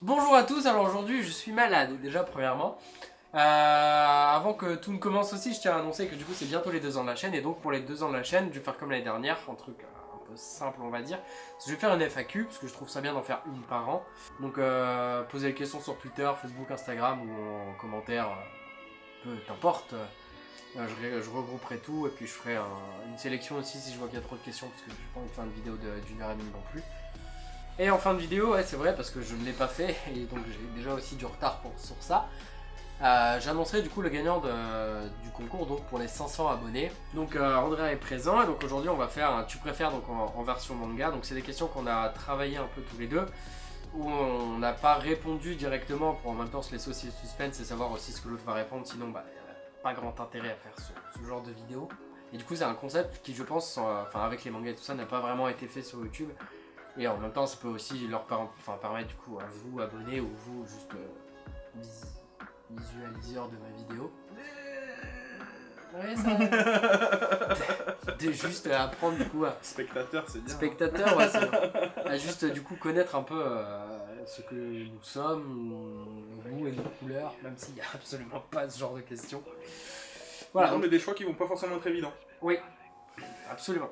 Bonjour à tous, alors aujourd'hui je suis malade déjà premièrement. Avant que tout ne commence aussi, je tiens à annoncer que du coup c'est bientôt les 2 ans de la chaîne et donc pour les 2 ans de la chaîne, je vais faire comme l'année dernière, un truc un peu simple on va dire. Je vais faire une FAQ parce que je trouve ça bien d'en faire une par an. Donc posez des questions sur Twitter, Facebook, Instagram ou en commentaire, peu importe. Je regrouperai tout et puis je ferai une sélection aussi si je vois qu'il y a trop de questions parce que je n'ai pas envie de faire une vidéo d'une heure et demie non plus. Et en fin de vidéo, ouais, c'est vrai parce que je ne l'ai pas fait et donc j'ai déjà aussi du retard sur ça. J'annoncerai du coup le gagnant du concours donc pour les 500 abonnés. Donc Andrea est présent et donc aujourd'hui on va faire un tu préfères donc en version manga. Donc c'est des questions qu'on a travaillé un peu tous les deux où on n'a pas répondu directement pour en même temps se laisser aussi le suspense et savoir aussi ce que l'autre va répondre, sinon bah il n'y a pas grand intérêt à faire ce genre de vidéo. Et du coup c'est un concept qui je pense, enfin avec les mangas et tout ça, n'a pas vraiment été fait sur YouTube. Et en même temps, ça peut aussi leur permettre du coup à vous, abonnés ou vous, juste visualiseurs de ma vidéo. Ouais, ça. De juste apprendre du coup à. Spectateur, c'est bien. Spectateur, ouais, c'est bien. À juste du coup connaître un peu ce que nous sommes, nos goûts et nos couleurs, même s'il n'y a absolument pas ce genre de questions. Voilà. Non, mais des choix qui vont pas forcément être évidents. Oui, absolument.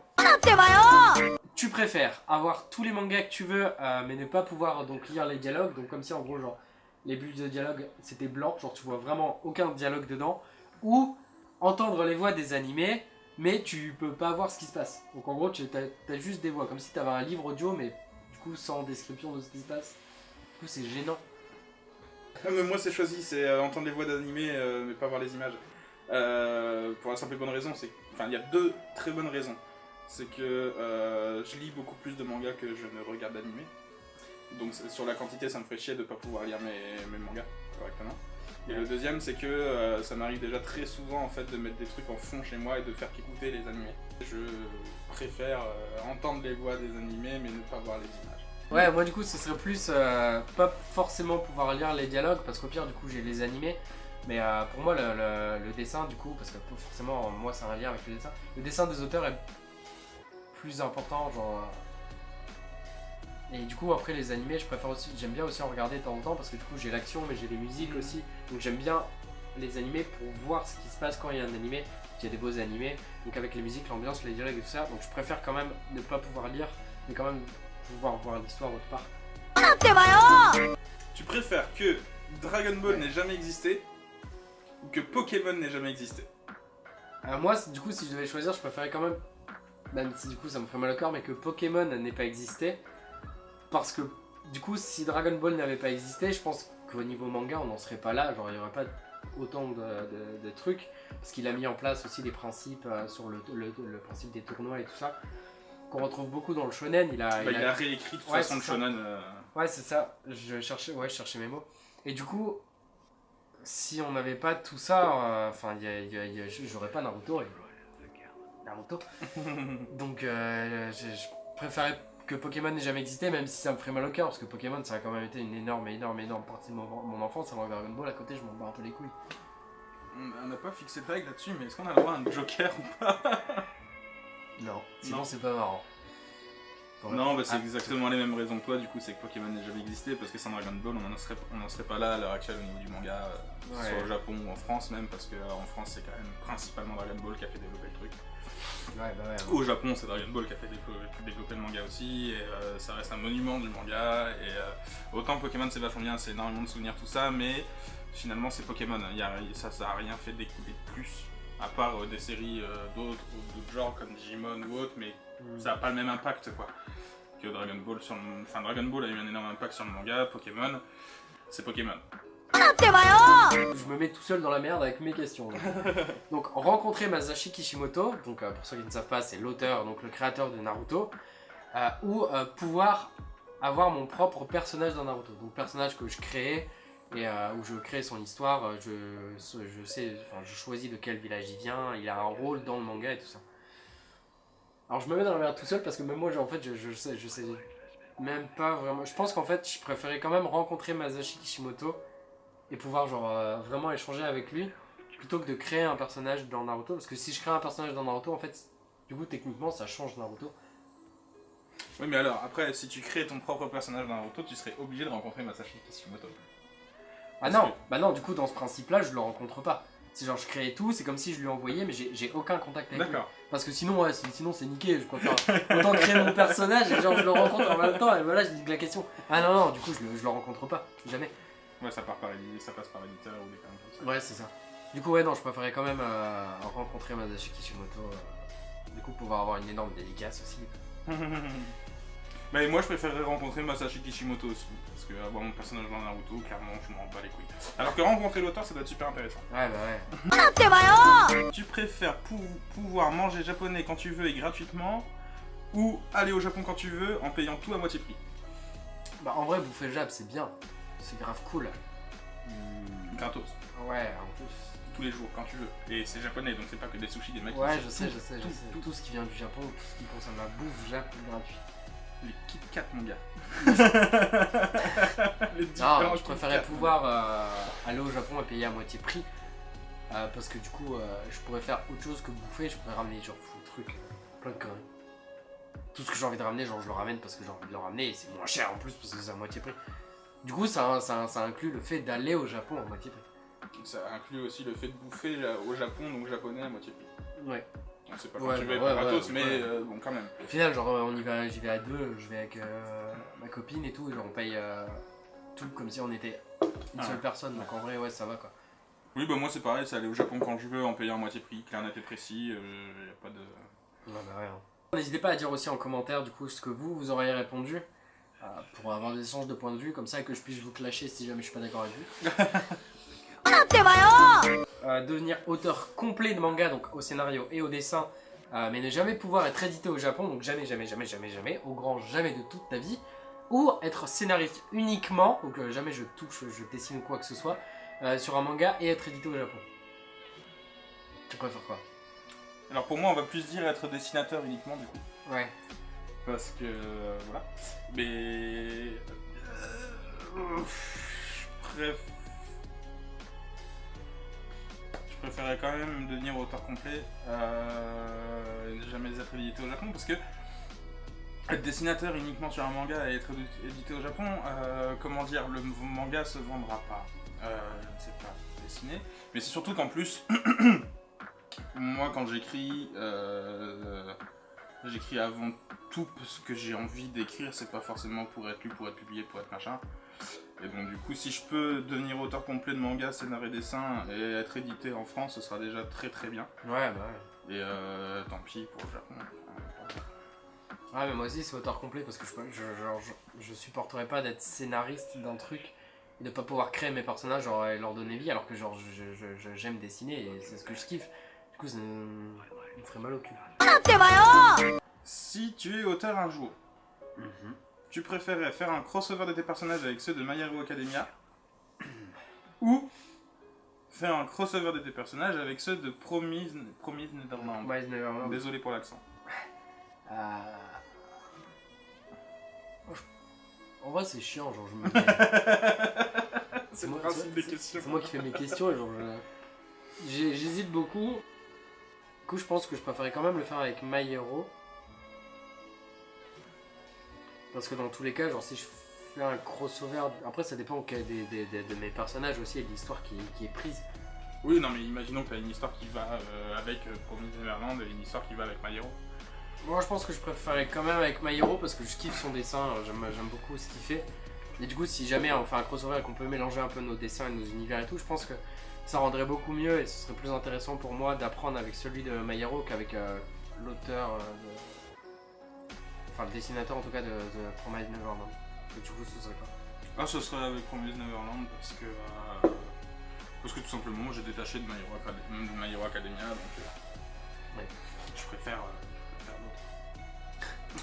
Tu préfères avoir tous les mangas que tu veux, mais ne pas pouvoir donc lire les dialogues, donc comme si en gros genre les bulles de dialogue c'était blanc, genre tu vois vraiment aucun dialogue dedans, ou entendre les voix des animés, mais tu peux pas voir ce qui se passe. Donc en gros tu as juste des voix, comme si tu avais un livre audio, mais du coup sans description de ce qui se passe. Du coup c'est gênant. Mais moi c'est choisi, c'est entendre les voix d'animé mais pas voir les images. Pour la simple et bonne raison, c'est enfin il y a deux très bonnes raisons. C'est que je lis beaucoup plus de mangas que je ne regarde d'animé. Donc sur la quantité, ça me ferait chier de ne pas pouvoir lire mes mangas correctement. Et le deuxième, c'est que ça m'arrive déjà très souvent en fait de mettre des trucs en fond chez moi et de faire qu'écouter les animés. Je préfère entendre les voix des animés mais ne pas voir les images. Ouais, moi du coup ce serait plus pas forcément pouvoir lire les dialogues parce qu'au pire du coup j'ai les animés. Mais pour moi le dessin du coup, parce que forcément moi c'est un lien avec le dessin des auteurs est plus important genre. Et du coup après les animés je préfère aussi, j'aime bien aussi en regarder de temps en temps parce que du coup j'ai l'action mais j'ai les musiques aussi. Donc j'aime bien les animés pour voir ce qui se passe quand il y a un animé, il y a des beaux animés. Donc avec les musiques, l'ambiance, les dialogues et tout ça. Donc je préfère quand même ne pas pouvoir lire mais quand même pouvoir voir l'histoire autre part. Tu préfères que Dragon Ball n'ait jamais existé ou que Pokémon n'ait jamais existé? Moi du coup si je devais choisir je préférais quand même si du coup ça me ferait mal au corps, mais que Pokémon n'ait pas existé. Parce que du coup si Dragon Ball n'avait pas existé, je pense qu'au niveau manga on n'en serait pas là, genre il n'y aurait pas autant de trucs. Parce qu'il a mis en place aussi des principes sur le principe des tournois et tout ça. Qu'on retrouve beaucoup dans le shonen. Il a réécrit de toute façon le shonen. Ouais c'est ça, je cherchais mes mots. Et du coup, si on n'avait pas tout ça, enfin j'aurais pas Naruto. Donc je préférais que Pokémon n'ait jamais existé, même si ça me ferait mal au cœur, parce que Pokémon ça a quand même été une énorme partie de mon enfance. Alors Dragon Ball à côté je m'en bats un peu les couilles. On n'a pas fixé de règle là-dessus, mais est-ce qu'on a le droit à un Joker ou pas? Non, sinon c'est pas marrant. Non, bah c'est exactement les mêmes raisons que toi, du coup c'est que Pokémon n'a jamais existé, parce que sans Dragon Ball on n'en serait pas là à l'heure actuelle au niveau du manga, soit au Japon ou en France même, parce qu'en France c'est quand même principalement Dragon Ball qui a fait développer le truc. Ouais. Au Japon c'est Dragon Ball qui a fait développer le manga aussi, et ça reste un monument du manga, et autant Pokémon c'est vachement bien, c'est énormément de souvenirs tout ça, mais finalement c'est Pokémon, ça a rien fait découler de plus, à part des séries d'autres genres comme Digimon ou autres, mais ça n'a pas le même impact quoi que Dragon Ball Enfin Dragon Ball a eu un énorme impact sur le manga, Pokémon, c'est Pokémon. Je me mets tout seul dans la merde avec mes questions. Donc rencontrer Masashi Kishimoto, donc pour ceux qui ne savent pas c'est l'auteur, donc le créateur de Naruto, ou pouvoir avoir mon propre personnage dans Naruto. Donc personnage que je crée et où je crée son histoire, je choisis de quel village il vient, il a un rôle dans le manga et tout ça. Alors je me mets dans la merde tout seul parce que même moi en fait je sais même pas vraiment. Je pense qu'en fait je préférais quand même rencontrer Masashi Kishimoto et pouvoir vraiment échanger avec lui plutôt que de créer un personnage dans Naruto, parce que si je crée un personnage dans Naruto en fait du coup techniquement ça change Naruto. Oui, mais alors, après, si tu crées ton propre personnage dans Naruto, tu serais obligé de rencontrer Masashi Kishimoto. Ah non, bah non, du coup, dans ce principe-là, je le rencontre pas. C'est genre, je créais tout, c'est comme si je lui envoyais, mais j'ai aucun contact avec lui. D'accord. Parce que sinon, ouais, sinon c'est niqué, je préfère autant créer mon personnage et genre je le rencontre en même temps, et voilà, je dis la question. Ah non, non, du coup, je le rencontre pas, jamais. Ouais, ça passe par l'éditeur ou des conneries comme ça. Ouais, c'est ça. Du coup, ouais, non, je préférais quand même rencontrer Masashi Kishimoto. Du coup, pouvoir avoir une énorme dédicace aussi. Mais moi je préférerais rencontrer Masashi Kishimoto aussi, parce que avoir mon personnage dans Naruto, clairement je m'en bats les couilles. Alors que rencontrer l'auteur ça doit être super intéressant. Ouais, bah ouais. Tu préfères pouvoir manger japonais quand tu veux et gratuitement, ou aller au Japon quand tu veux en payant tout à moitié prix? Bah en vrai, bouffer le Jap, c'est bien. C'est grave cool. Gratos. Ouais, en plus. Tous les jours, quand tu veux. Et c'est japonais, donc c'est pas que des sushis, des makis. Ouais, c'est je sais. Tout ce qui vient du Japon, tout ce qui concerne la bouffe Jap, gratuit. Les Kit Kat, mon gars. Non, je préférais pouvoir aller au Japon et payer à moitié prix. Parce que du coup, je pourrais faire autre chose que bouffer. Je pourrais ramener genre fou trucs, plein de conneries. Tout ce que j'ai envie de ramener, genre je le ramène parce que j'ai envie de le ramener et c'est moins cher en plus parce que c'est à moitié prix. Du coup, ça inclut le fait d'aller au Japon à moitié prix. Ça inclut aussi le fait de bouffer au Japon, donc japonais à moitié prix. Ouais. Donc c'est pas quand tu veux pas gratos, mais bon, quand même. Au final, genre, j'y vais à deux, je vais avec ma copine et tout, et genre, on paye tout comme si on était une seule personne, donc en vrai, ouais, ça va quoi. Oui, bah moi c'est pareil, c'est aller au Japon quand je veux en payant à moitié prix, clair, net et précis, y a pas de. Ouais, bah ouais. N'hésitez pas à dire aussi en commentaire du coup ce que vous auriez répondu pour avoir des échanges de points de vue, comme ça que je puisse vous clasher si jamais je suis pas d'accord avec vous. Devenir auteur complet de manga, donc au scénario et au dessin, mais ne jamais pouvoir être édité au Japon, donc jamais, au grand jamais de toute ta vie, ou être scénariste uniquement, donc jamais je touche, je dessine ou quoi que ce soit, sur un manga et être édité au Japon. Tu préfères quoi? Alors pour moi, on va plus dire être dessinateur uniquement du coup. Ouais. Parce que voilà. Mais je préférerais quand même devenir auteur complet et jamais être édité au Japon parce que être dessinateur uniquement sur un manga et être édité au Japon, comment dire, le manga se vendra pas. Je ne sais pas dessiner. Mais c'est surtout qu'en plus, moi quand j'écris avant tout ce que j'ai envie d'écrire, c'est pas forcément pour être lu, pour être publié, pour être machin. Et donc du coup, si je peux devenir auteur complet de manga, scénario et dessin et être édité en France, ce sera déjà très très bien. Ouais, bah ouais. Et tant pis pour le Japon. Ouais, mais moi aussi c'est auteur complet parce que je supporterais pas d'être scénariste d'un truc et de pas pouvoir créer mes personnages genre, et leur donner vie alors que genre j'aime dessiner et c'est ce que je kiffe. Du coup ça me ferait mal au cul. Si tu es auteur un jour, tu préférerais faire un crossover de tes personnages avec ceux de My Hero Academia ou faire un crossover de tes personnages avec ceux de Promise Neverland. Désolé pour l'accent. En vrai c'est chiant, genre je me... C'est le principe des questions. C'est moi qui fais mes questions et genre j'hésite beaucoup. Du coup je pense que je préférerais quand même le faire avec My Hero. Parce que dans tous les cas, genre si je fais un crossover... Après ça dépend de mes personnages aussi et de l'histoire qui est prise. Oui, non mais imaginons que tu as une histoire qui va avec Promise Neverland et une histoire qui va avec My Hero. Moi je pense que je préférerais quand même avec My Hero parce que je kiffe son dessin, j'aime beaucoup ce qu'il fait. Et du coup si jamais on fait un crossover et qu'on peut mélanger un peu nos dessins et nos univers et tout, je pense que ça rendrait beaucoup mieux et ce serait plus intéressant pour moi d'apprendre avec celui de My Hero qu'avec l'auteur, enfin le dessinateur en tout cas de Promise Neverland. Et du coup ce serait quoi? Ah, ce serait avec Promise Neverland parce que tout simplement j'ai détaché de My Hero Academia donc ouais. Je préfère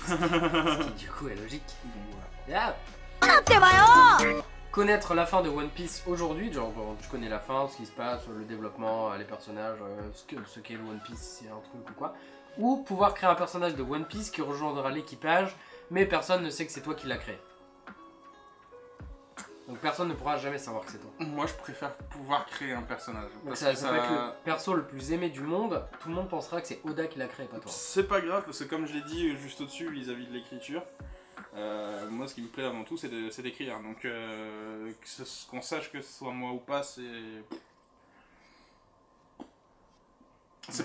Ce qui du coup est logique. Yeah. Connaître la fin de One Piece aujourd'hui, genre tu connais la fin, ce qui se passe, le développement, les personnages, ce qu'est le One Piece, c'est un truc ou quoi. Ou pouvoir créer un personnage de One Piece qui rejoindra l'équipage, mais personne ne sait que c'est toi qui l'as créé. Donc personne ne pourra jamais savoir que c'est toi. Moi, je préfère pouvoir créer un personnage. Donc Parce ça que peut être le perso le plus aimé du monde, tout le monde pensera que c'est Oda qui l'a créé, pas toi. C'est pas grave, parce que comme je l'ai dit juste au-dessus vis-à-vis de l'écriture, moi ce qui me plaît avant tout c'est d'écrire. Donc qu'on sache que ce soit moi ou pas, c'est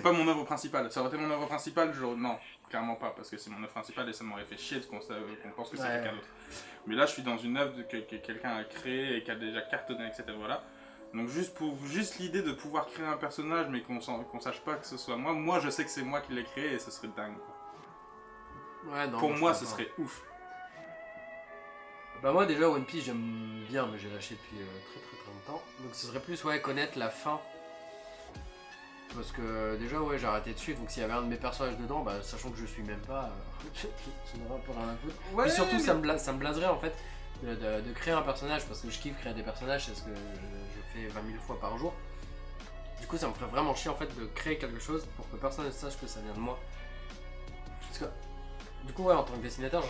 pas mon œuvre principale. Ça aurait été mon œuvre principale, non, clairement pas, parce que c'est mon œuvre principale et ça m'aurait fait chier qu'on pense que c'est quelqu'un d'autre. Mais là je suis dans une œuvre que quelqu'un a créée et qui a déjà cartonné, etc. Voilà. Donc juste l'idée de pouvoir créer un personnage mais qu'on sache pas que ce soit moi je sais que c'est moi qui l'ai créé et ce serait dingue. Ouais, non, pour moi ce serait ouf. Bah moi déjà One Piece j'aime bien, mais j'ai lâché depuis très longtemps. Donc ce serait plus connaître la fin. Parce que déjà j'ai arrêté de suivre, donc s'il y avait un de mes personnages dedans, bah sachant que je suis même pas, je n'aurais pas rien à foutre. Ouais, et surtout ça me blaserait en fait de créer un personnage, parce que je kiffe créer des personnages, c'est ce que je fais 20 000 fois par jour. Du coup ça me ferait vraiment chier en fait de créer quelque chose pour que personne ne sache que ça vient de moi. Parce que du coup en tant que dessinateur,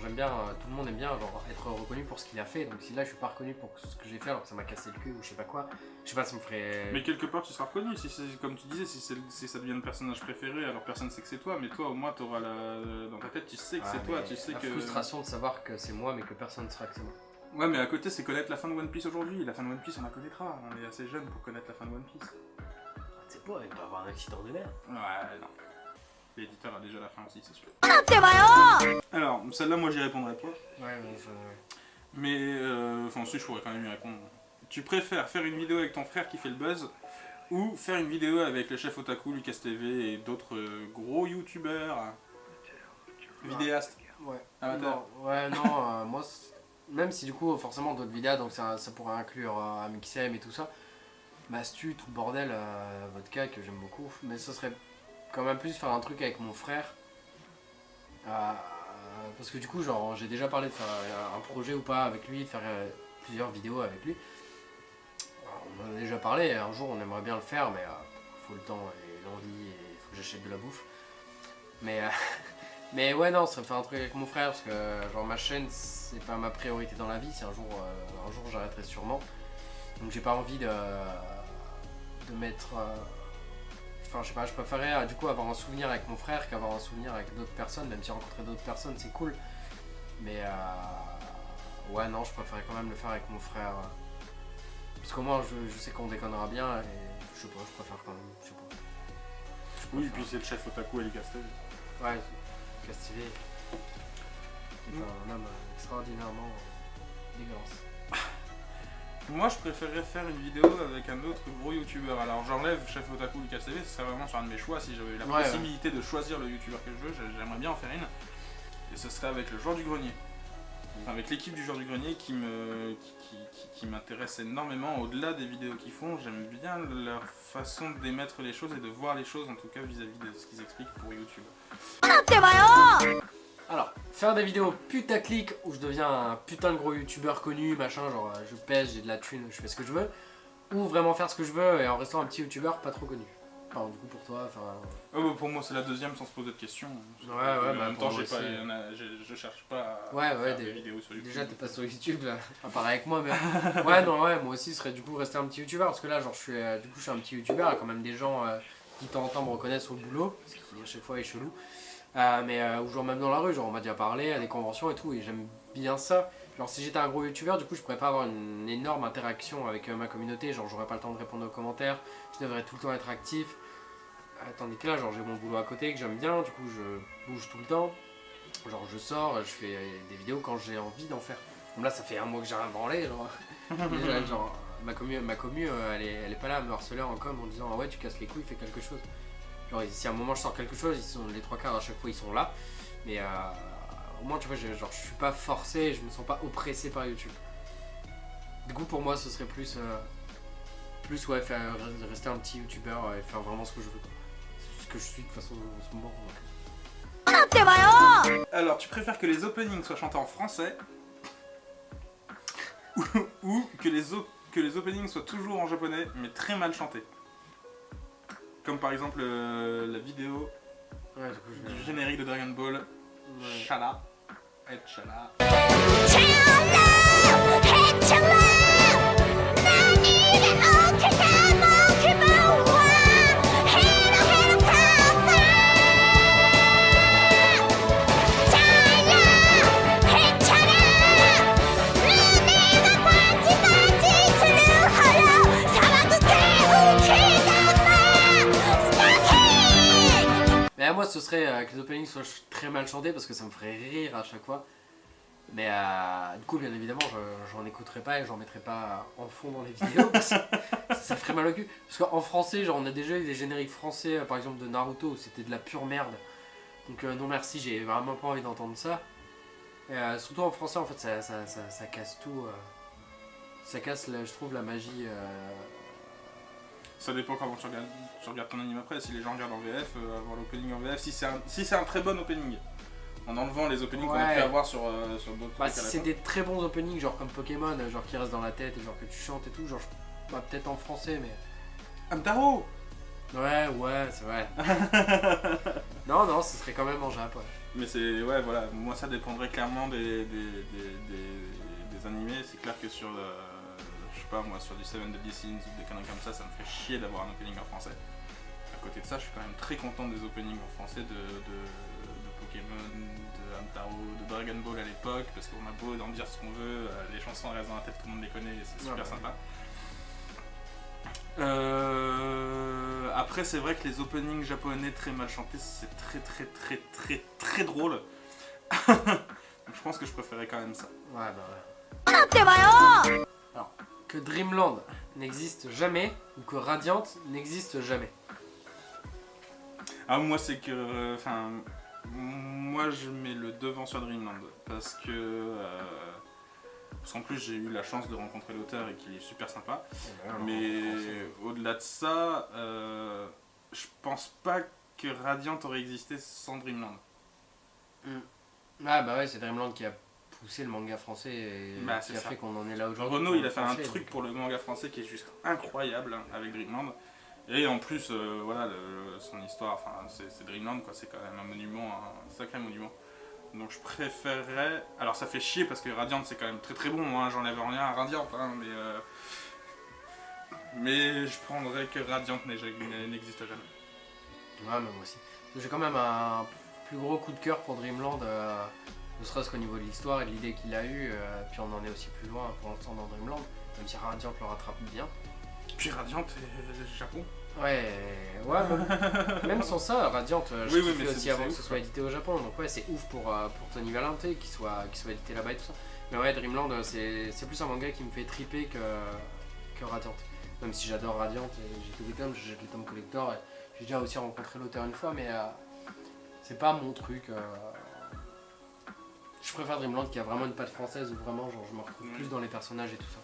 j'aime bien, tout le monde aime bien être reconnu pour ce qu'il a fait. Donc si là je suis pas reconnu pour ce que j'ai fait alors que ça m'a cassé le cul ou je sais pas quoi, je sais pas, ça me ferait... Mais quelque part tu seras reconnu, si c'est comme tu disais, si ça devient le personnage préféré, alors personne sait que c'est toi, mais toi au moins t'auras dans ta tête tu sais que c'est toi, tu sais la que... frustration de savoir que c'est moi mais que personne ne saura que c'est moi. Ouais mais à côté c'est connaître la fin de One Piece aujourd'hui, la fin de One Piece on la connaîtra, on est assez jeune pour connaître la fin de One Piece. C'est pas, il va avoir un accident de mer. Ouais non. L'éditeur a déjà la fin aussi, c'est sûr. Alors, celle-là, moi, j'y répondrai pas. Ouais. Mais, enfin, si, je pourrais quand même y répondre. Tu préfères faire une vidéo avec ton frère qui fait le buzz ou faire une vidéo avec le chef Otaku, Lucas TV et d'autres gros youtubeurs, vidéastes, amateurs? Moi, même si du coup, forcément, d'autres vidéos, donc ça pourrait inclure Amixem et tout ça, Mastu, tout le bordel, Vodka, que j'aime beaucoup, mais ce serait quand même plus faire un truc avec mon frère. Parce que du coup, j'ai déjà parlé de faire un projet ou pas avec lui, de faire plusieurs vidéos avec lui. On en a déjà parlé, un jour on aimerait bien le faire, mais il faut le temps et l'envie et il faut que j'achète de la bouffe. Mais ouais, non, ça me faire un truc avec mon frère parce que ma chaîne c'est pas ma priorité dans la vie, c'est un jour j'arrêterai sûrement. Donc j'ai pas envie de mettre. Enfin, je sais pas, je préférais du coup avoir un souvenir avec mon frère qu'avoir un souvenir avec d'autres personnes, même si rencontrer d'autres personnes c'est cool. Mais ouais, non, je préférais quand même le faire avec mon frère. Parce qu'au moins je sais qu'on déconnera bien et je sais pas, je préfère quand même. Je sais pas. Oui, et puis c'est le chef Otaku et Lucas TV. Ouais, Lucas TV. C'est un homme extraordinairement dégueulasse. Moi je préférerais faire une vidéo avec un autre gros youtubeur. Alors j'enlève Chef Otaku Lucas TV, ce serait vraiment sur un de mes choix. Si j'avais eu la possibilité de choisir le youtubeur que je veux, j'aimerais bien en faire une. Et ce serait avec le joueur du grenier. Enfin, avec l'équipe du joueur du grenier qui m'intéresse énormément. Au-delà des vidéos qu'ils font, j'aime bien leur façon d'émettre les choses et de voir les choses en tout cas vis-à-vis de ce qu'ils expliquent pour YouTube. Alors, faire des vidéos putaclic où je deviens un putain de gros youtubeur connu, machin, je pèse, j'ai de la thune, je fais ce que je veux, ou vraiment faire ce que je veux et en restant un petit youtubeur pas trop connu. Enfin, du coup, pour toi, pour moi, c'est la deuxième sans se poser de questions. En même temps, je cherche pas à faire des vidéos sur YouTube. Déjà, t'es pas sur YouTube, là, à part avec moi, mais... moi aussi, ce serait du coup rester un petit youtubeur, parce que là, je suis un petit youtubeur, il y a quand même des gens qui, de temps en temps, me reconnaissent au boulot, ce qui, à chaque fois, est chelou. Ou genre même dans la rue, on m'a déjà parlé à des conventions et tout, et j'aime bien ça. Genre si j'étais un gros youtubeur, du coup je pourrais pas avoir une énorme interaction avec ma communauté, genre j'aurais pas le temps de répondre aux commentaires, je devrais tout le temps être actif. Tandis que là, j'ai mon boulot à côté que j'aime bien, du coup je bouge tout le temps. Genre je sors, je fais des vidéos quand j'ai envie d'en faire. Comme là ça fait un mois que j'ai rien branlé, déjà, ma commu elle est pas là à me harceler en com en disant ah ouais tu casses les couilles, fais quelque chose. Genre si à un moment je sors quelque chose, les trois quarts à chaque fois ils sont là, mais au moins tu vois, je suis pas forcé, je me sens pas oppressé par YouTube. Du coup pour moi ce serait plus rester un petit youtubeur et faire vraiment ce que je veux. C'est ce que je suis de toute façon en ce moment. Alors tu préfères que les openings soient chantés en français ou que les openings soient toujours en japonais mais très mal chantés? Comme par exemple la vidéo du générique de Dragon Ball, Shala et Shala. Mais moi, ce serait que les openings soient très mal chantés parce que ça me ferait rire à chaque fois. Mais du coup, bien évidemment, j'en écouterai pas et j'en mettrai pas en fond dans les vidéos parce que ça ferait mal au cul. Parce qu'en français, genre, on a déjà eu des génériques français, par exemple de Naruto, où c'était de la pure merde. Donc non merci, j'ai vraiment pas envie d'entendre ça. Et, surtout en français, en fait, ça casse tout. Ça casse, je trouve, la magie. Ça dépend comment tu regardes ton anime après. Si les gens regardent en VF, avoir l'opening en VF, si c'est un très bon opening. En enlevant les openings qu'on a pu avoir sur d'autres bah, trucs. Si c'est des très bons openings, genre comme Pokémon, genre qui restent dans la tête, et genre que tu chantes et tout, genre peut-être en français, mais. Amtaro. Ouais, c'est vrai. non, ce serait quand même en Jap, ouais. Mais c'est, ouais, voilà, moi ça dépendrait clairement des animés. C'est clair que sur, je sais pas moi, sur du Seven Deadly Sins ou des conneries comme ça me ferait chier d'avoir un opening en français. À côté de ça, je suis quand même très content des openings en français de Pokémon, de Hamtaro, de Dragon Ball à l'époque, parce qu'on a beau d'en dire ce qu'on veut, les chansons restent dans la tête, tout le monde les connaît et c'est super sympa. Après, c'est vrai que les openings japonais très mal chantés, c'est très drôle. Donc je pense que je préférais quand même ça. Ouais, bah ouais. Alors, que Dreamland n'existe jamais, ou que Radiant n'existe jamais. Ah, moi, c'est que. Moi, je mets le devant sur Dreamland. Parce qu'en plus, j'ai eu la chance de rencontrer l'auteur et qu'il est super sympa. Mais au-delà de ça, je pense pas que Radiant aurait existé sans Dreamland. Ah, bah ouais, c'est Dreamland qui a poussé le manga français et qui a fait qu'on en est là aujourd'hui. Renaud, il a fait un truc pour le manga français qui est juste incroyable hein, avec Dreamland. Et en plus, voilà, son histoire, c'est Dreamland, quoi, c'est quand même un monument, un sacré monument. Donc je préférerais. Alors ça fait chier parce que Radiant c'est quand même très bon, hein, j'enlève rien à Radiant, hein, mais je prendrais que Radiant n'existe jamais. Ouais, mais moi aussi. J'ai quand même un plus gros coup de cœur pour Dreamland, ne serait-ce qu'au niveau de l'histoire et de l'idée qu'il a eue, puis on en est aussi plus loin pour l'instant dans Dreamland, même si Radiant le rattrape bien. Puis Radiant et Japon. Ouais, même sans ça, Radiant, je kiffais aussi avant que ce soit édité au Japon, donc ouais, c'est ouf pour Tony Valente qu'il soit édité là-bas et tout ça. Mais ouais, Dreamland, c'est plus un manga qui me fait triper que Radiant. Même si j'adore Radiant, j'ai tous les tomes, j'ai les tomes collector, et j'ai déjà aussi rencontré l'auteur une fois, mais c'est pas mon truc. Je préfère Dreamland qui a vraiment une patte française où vraiment genre, je me retrouve plus dans les personnages et tout ça.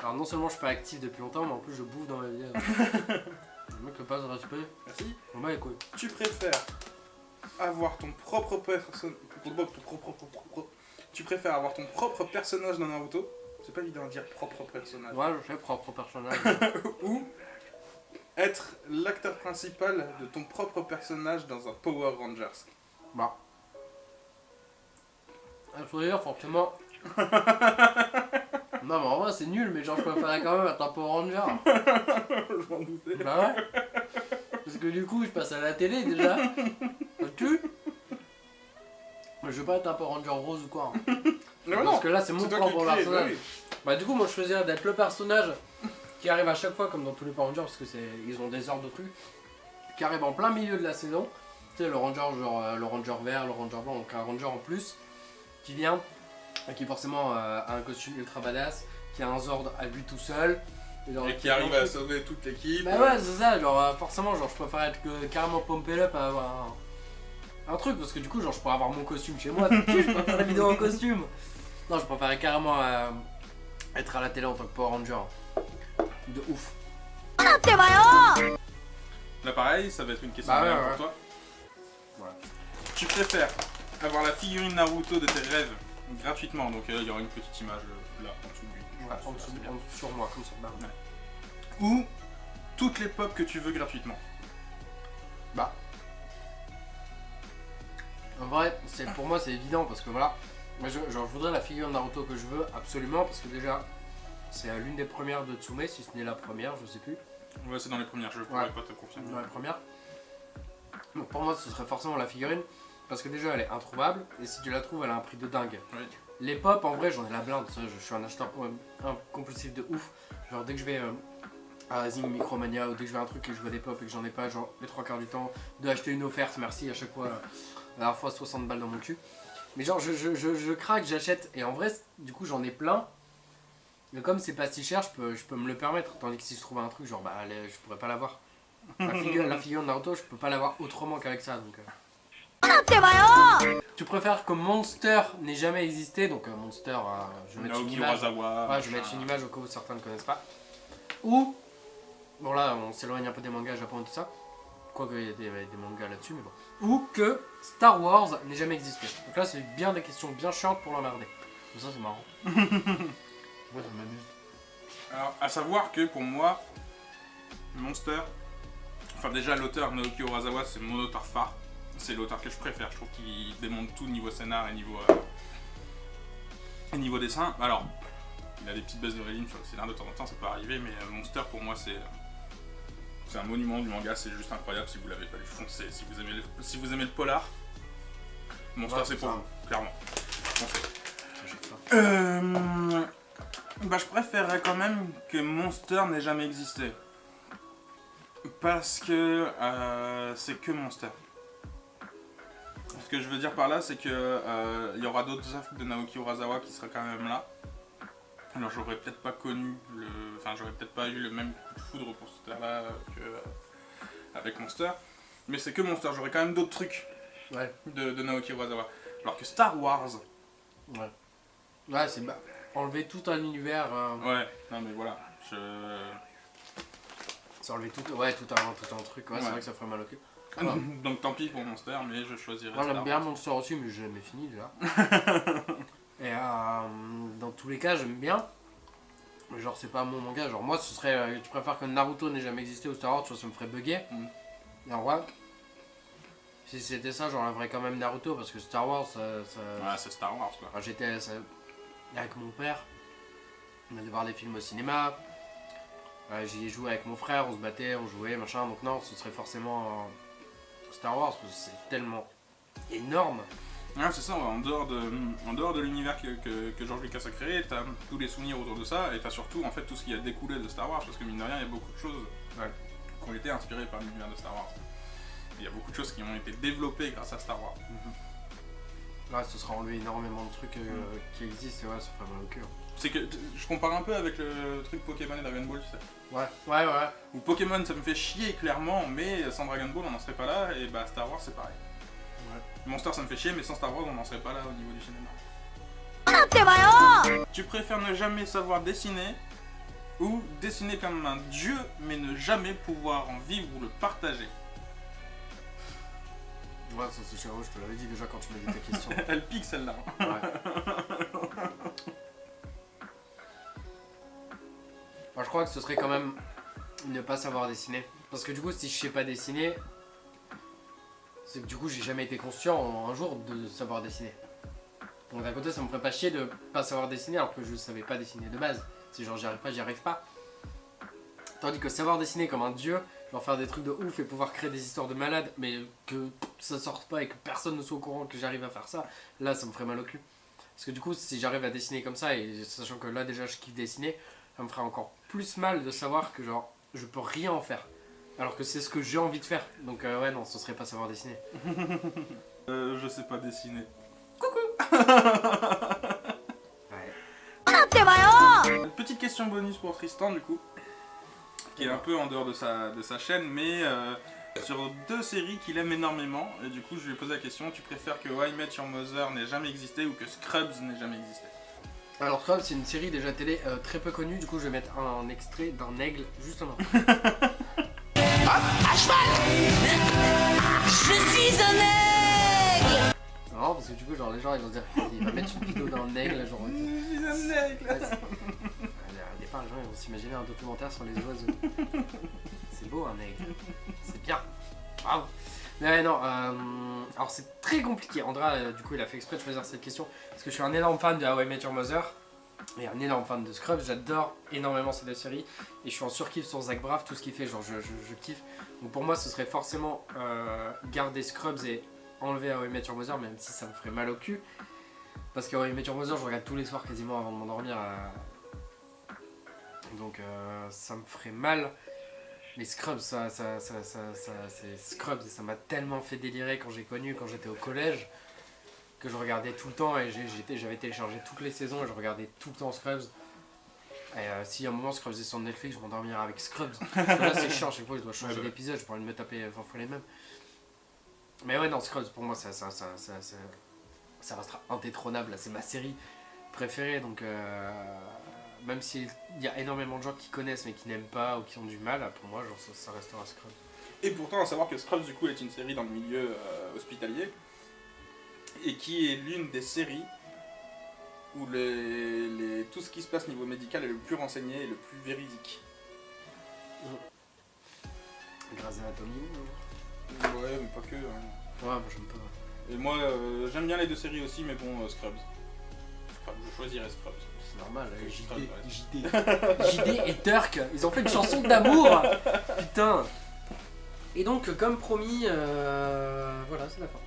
Alors non seulement je suis pas actif depuis longtemps, mais en plus je bouffe dans la vie. Le mec le passe de respect. Merci. Bon bah écoute. Tu préfères avoir ton propre personnage. Tu préfères avoir ton propre personnage dans Naruto. C'est pas évident de dire propre personnage. Ouais, je fais propre personnage. Ou être l'acteur principal de ton propre personnage dans un Power Rangers. Bah. Il faut dire forcément. Non mais en vrai c'est nul, mais genre je préférais quand même être un Power Ranger. Je m'en doutais. Bah ouais. Parce que du coup je passe à la télé déjà. Tu mais je veux pas être un Power Ranger rose ou quoi. Hein. Parce que là c'est mon propre personnage. Bah, oui. Bah du coup moi je choisirais d'être le personnage qui arrive à chaque fois comme dans tous les Power Rangers parce que ils ont des ordres de trucs. Qui arrive en plein milieu de la saison. Tu sais le Ranger genre le Ranger vert, le Ranger blanc, donc un Ranger en plus qui vient. Qui forcément a un costume ultra badass, qui a un Zord à lui tout seul. Et qui arrive à sauver toute l'équipe. Bah ouais, c'est ça, genre forcément, genre je préfère être carrément pumpé up à avoir un truc, parce que du coup, genre je pourrais avoir mon costume chez moi, je peux faire la vidéo en costume. Non, je préférerais carrément être à la télé en tant que Power Ranger. De ouf. Là pareil, ça va être une question pour toi. Voilà. Tu préfères avoir la figurine Naruto de tes rêves gratuitement, donc il y aura une petite image là en dessous de lui. Ouais, en dessous, sur moi, comme ça. Ouais. Ou toutes les pop que tu veux gratuitement. Bah. En vrai, pour moi c'est évident parce que voilà, Moi, je voudrais la figure de Naruto que je veux absolument parce que déjà, c'est l'une des premières de Tsume, si ce n'est la première, je sais plus. Ouais, c'est dans les premières, je pourrais pas te confirmer. Dans les premières. Donc pour moi, ce serait forcément la figurine parce que déjà, elle est introuvable et si tu la trouves, elle a un prix de dingue. Oui. Les pop, en vrai, j'en ai la blinde. Je suis un acheteur compulsif de ouf. Genre, dès que je vais à Zing Micromania ou dès que je vais à un truc et que je vois des pop et que j'en ai pas, genre les 3 quarts du temps, de acheter une offerte, merci à chaque fois. La dernière fois, 60 balles dans mon cul. Mais genre, je craque, j'achète. Et en vrai, du coup, j'en ai plein. Mais comme c'est pas si cher, je peux me le permettre. Tandis que si je trouve un truc, genre, bah, je pourrais pas l'avoir. La figure de Naruto, je peux pas l'avoir autrement qu'avec ça. Donc, Tu préfères que Monster n'ait jamais existé. Donc, Monster, je vais mettre une image. Ouais, je vais mettre une image au cas où certains ne connaissent pas. Ou, bon là, on s'éloigne un peu des mangas japonais et tout ça. Quoique il y a des mangas là-dessus, mais bon. Ou que Star Wars n'ait jamais existé. Donc là, c'est bien des questions bien chiantes pour l'emmerder. Donc ça, c'est marrant. Ouais, ça m'amuse. Alors, à savoir que pour moi, Monster, enfin déjà l'auteur Naoki Urasawa, c'est mon auteur phare. C'est l'auteur que je préfère. Je trouve qu'il démonte tout niveau scénar et niveau dessin. Alors, il a des petites baisses de régime sur le scénar de temps en temps, ça peut arriver, mais Monster pour moi c'est un monument du manga, c'est juste incroyable. Si vous l'avez pas lu, foncez. Si vous aimez le polar, Monster c'est pour vous, clairement. Foncez. Bah, je préférerais quand même que Monster n'ait jamais existé. Parce que c'est que Monster. Ce que je veux dire par là, c'est que il y aura d'autres œuvres de Naoki Urasawa qui seraient quand même là. Alors j'aurais peut-être pas connu j'aurais peut-être pas eu le même coup de foudre pour ce terre-là avec Monster. Mais c'est que Monster, j'aurais quand même d'autres trucs de Naoki Urasawa. Alors que Star Wars... Ouais, c'est enlever tout un univers... Ouais, non mais voilà, C'est enlever tout un truc, c'est vrai que ça ferait mal au cul. Alors. Donc tant pis pour Monster, mais je choisirais Moi Star j'aime bien Wars. Monster aussi, mais je l'ai jamais fini déjà. Et dans tous les cas, j'aime bien. Mais genre, c'est pas mon manga. Genre, moi, ce serait. Tu préfères que Naruto n'ait jamais existé ou Star Wars, tu vois, ça me ferait bugger. Et en vrai, si c'était ça, j'enlèverais quand même Naruto parce que Star Wars, ça. Ouais, c'est Star Wars quoi. Enfin, j'étais avec mon père, on allait voir des films au cinéma. J'y ai joué avec mon frère, on se battait, on jouait, machin. Donc, non, ce serait forcément Star Wars parce que c'est tellement énorme. Ouais, c'est ça, en dehors de l'univers que George Lucas a créé, t'as tous les souvenirs autour de ça, et t'as surtout en fait tout ce qui a découlé de Star Wars, parce que mine de rien, il y a beaucoup de choses qui ont été inspirées par l'univers de Star Wars. Il y a beaucoup de choses qui ont été développées grâce à Star Wars. Ouais, ce sera enlevé énormément de trucs qui existent, et ouais, ça ferait mal au cœur. C'est que je compare un peu avec le truc Pokémon et Dragon Ball, tu sais. Ouais. Où Pokémon ça me fait chier clairement, mais sans Dragon Ball on n'en serait pas là, et bah Star Wars c'est pareil. Monster ça me fait chier, mais sans Star Wars on n'en serait pas là au niveau du cinéma. Tu préfères ne jamais savoir dessiner ou dessiner comme un dieu mais ne jamais pouvoir en vivre ou le partager? Ouais, ça c'est cher, je te l'avais dit déjà quand tu m'as dit ta question. Elle pique celle-là. Moi, je crois que ce serait quand même ne pas savoir dessiner. Parce que du coup, si je sais pas dessiner, c'est que du coup, j'ai jamais été conscient un jour de savoir dessiner. Donc d'un côté, ça me ferait pas chier de pas savoir dessiner alors que je savais pas dessiner de base. Si genre j'y arrive pas. Tandis que savoir dessiner comme un dieu, genre faire des trucs de ouf et pouvoir créer des histoires de malades, mais que ça sorte pas et que personne ne soit au courant que j'arrive à faire ça, là ça me ferait mal au cul. Parce que du coup, si j'arrive à dessiner comme ça, et sachant que là déjà je kiffe dessiner, ça me ferait encore plus mal de savoir que genre je peux rien en faire. Alors que c'est ce que j'ai envie de faire. Donc ouais, non, ce serait pas savoir dessiner. Je sais pas dessiner. Petite question bonus pour Tristan du coup, qui est un peu en dehors de sa chaîne, mais sur deux séries qu'il aime énormément, et du coup je lui ai posé la question, tu préfères que How I Met Your Mother n'ait jamais existé ou que Scrubs n'ait jamais existé? Alors Scrubs c'est une série déjà télé très peu connue, du coup je vais mettre un extrait d'un aigle justement. À cheval! Je suis un aigle! C'est marrant parce que du coup genre les gens ils vont dire il va mettre une vidéo d'un aigle genre. Je suis un aigle! Au départ les gens ils vont s'imaginer un documentaire sur les oiseaux. C'est beau un aigle. C'est bien. Bravo. Mais ouais, non, alors c'est très compliqué. Andra, du coup, il a fait exprès de choisir cette question parce que je suis un énorme fan de How I Met Your Mother et un énorme fan de Scrubs. J'adore énormément ces deux séries et je suis en surkiff sur Zach Braff, tout ce qu'il fait, genre je kiffe. Donc pour moi, ce serait forcément garder Scrubs et enlever How I Met Your Mother, même si ça me ferait mal au cul. Parce que How I Met Your Mother, je regarde tous les soirs quasiment avant de m'endormir. Donc ça me ferait mal. Mais Scrubs, c'est Scrubs et ça m'a tellement fait délirer quand j'étais au collège, que je regardais tout le temps et j'avais téléchargé toutes les saisons et je regardais tout le temps Scrubs. Et si à un moment Scrubs est sur Netflix, je m'endormirai avec Scrubs. Parce que là c'est chiant, chaque fois je dois changer d'épisode, je pourrais me taper 20 fois les mêmes. Mais ouais, non, Scrubs pour moi ça restera indétrônable, c'est ma série préférée donc. Même s'il y a énormément de gens qui connaissent mais qui n'aiment pas ou qui ont du mal, pour moi genre, ça restera Scrubs. Et pourtant, à savoir que Scrubs du coup est une série dans le milieu hospitalier et qui est l'une des séries où tout ce qui se passe niveau médical est le plus renseigné et le plus véridique. Grey's Anatomy. Ouais, mais pas que. Hein. Ouais, moi j'aime pas. Et moi, j'aime bien les deux séries aussi, mais bon, Scrubs. Je choisirais Scrubs. C'est normal, JD et Turk, ils ont fait une chanson d'amour. Putain. Et donc, comme promis, voilà, c'est la fin.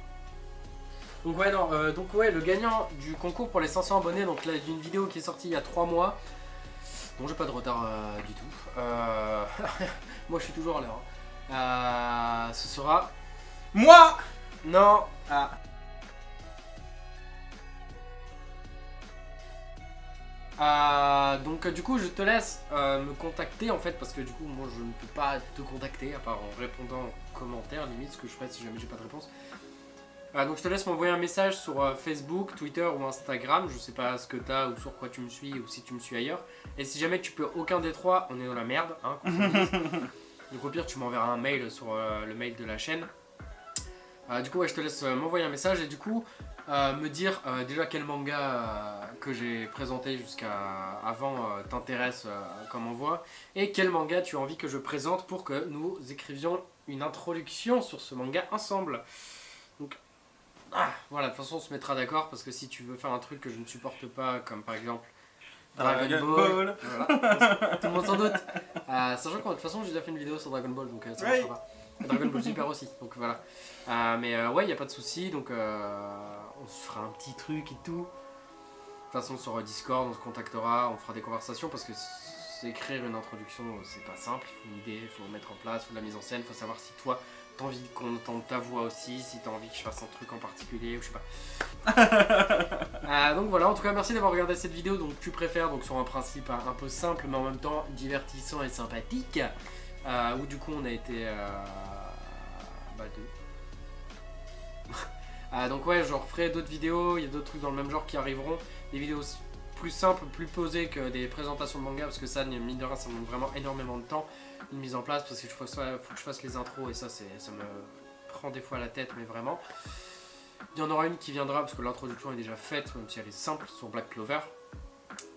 Donc ouais, non, le gagnant du concours pour les 500 abonnés, donc là, d'une vidéo qui est sortie il y a 3 mois, dont j'ai pas de retard du tout. Moi, je suis toujours à l'heure. Ce sera... Moi. Non. Donc du coup je te laisse me contacter en fait parce que du coup moi je ne peux pas te contacter à part en répondant en commentaire limite ce que je ferai si jamais j'ai pas de réponse. Donc je te laisse m'envoyer un message sur Facebook, Twitter ou Instagram, je sais pas ce que t'as ou sur quoi tu me suis ou si tu me suis ailleurs. Et si jamais tu peux aucun des trois, on est dans la merde hein, qu'on se dise. Donc au pire tu m'enverras un mail sur le mail de la chaîne. Du coup ouais, je te laisse m'envoyer un message et du coup me dire déjà quel manga que j'ai présenté jusqu'à avant t'intéresse comme envoi et quel manga tu as envie que je présente pour que nous écrivions une introduction sur ce manga ensemble. Donc voilà, de toute façon on se mettra d'accord parce que si tu veux faire un truc que je ne supporte pas comme par exemple Dragon Ball. Voilà, tout le monde s'en doute. Sachant que de toute façon j'ai déjà fait une vidéo sur Dragon Ball donc ça marchera pas. Dragon Ball Super aussi, donc voilà. Mais ouais, il n'y a pas de souci, donc on se fera un petit truc et tout. De toute façon, sur Discord, on se contactera, on fera des conversations parce que écrire une introduction, c'est pas simple. Il faut une idée, il faut mettre en place, il faut de la mise en scène, il faut savoir si toi, t'as envie qu'on entende ta voix aussi, si t'as envie que je fasse un truc en particulier, ou je sais pas. Donc voilà, en tout cas, merci d'avoir regardé cette vidéo, donc tu préfères, donc sur un principe un peu simple, mais en même temps divertissant et sympathique. Où du coup on a été deux. Donc ouais, je referai d'autres vidéos, il y a d'autres trucs dans le même genre qui arriveront, des vidéos plus simples, plus posées que des présentations de manga parce que ça, mine de rien, ça demande vraiment énormément de temps, une mise en place parce qu'il faut que je fasse les intros et ça me prend des fois la tête, mais vraiment. Il y en aura une qui viendra parce que l'introduction est déjà faite, même si elle est simple, sur Black Clover.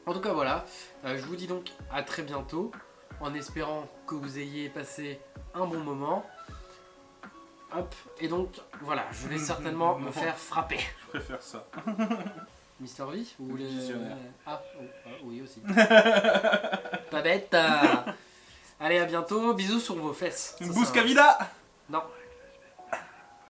En tout cas voilà, je vous dis donc à très bientôt. En espérant que vous ayez passé un bon moment. Hop, et donc voilà, je vais certainement me faire frapper. Je préfère ça. Mister V ou les... Visionnaire. Oui aussi. Pas bête. Allez, à bientôt, bisous sur vos fesses. Bouscavida. Non.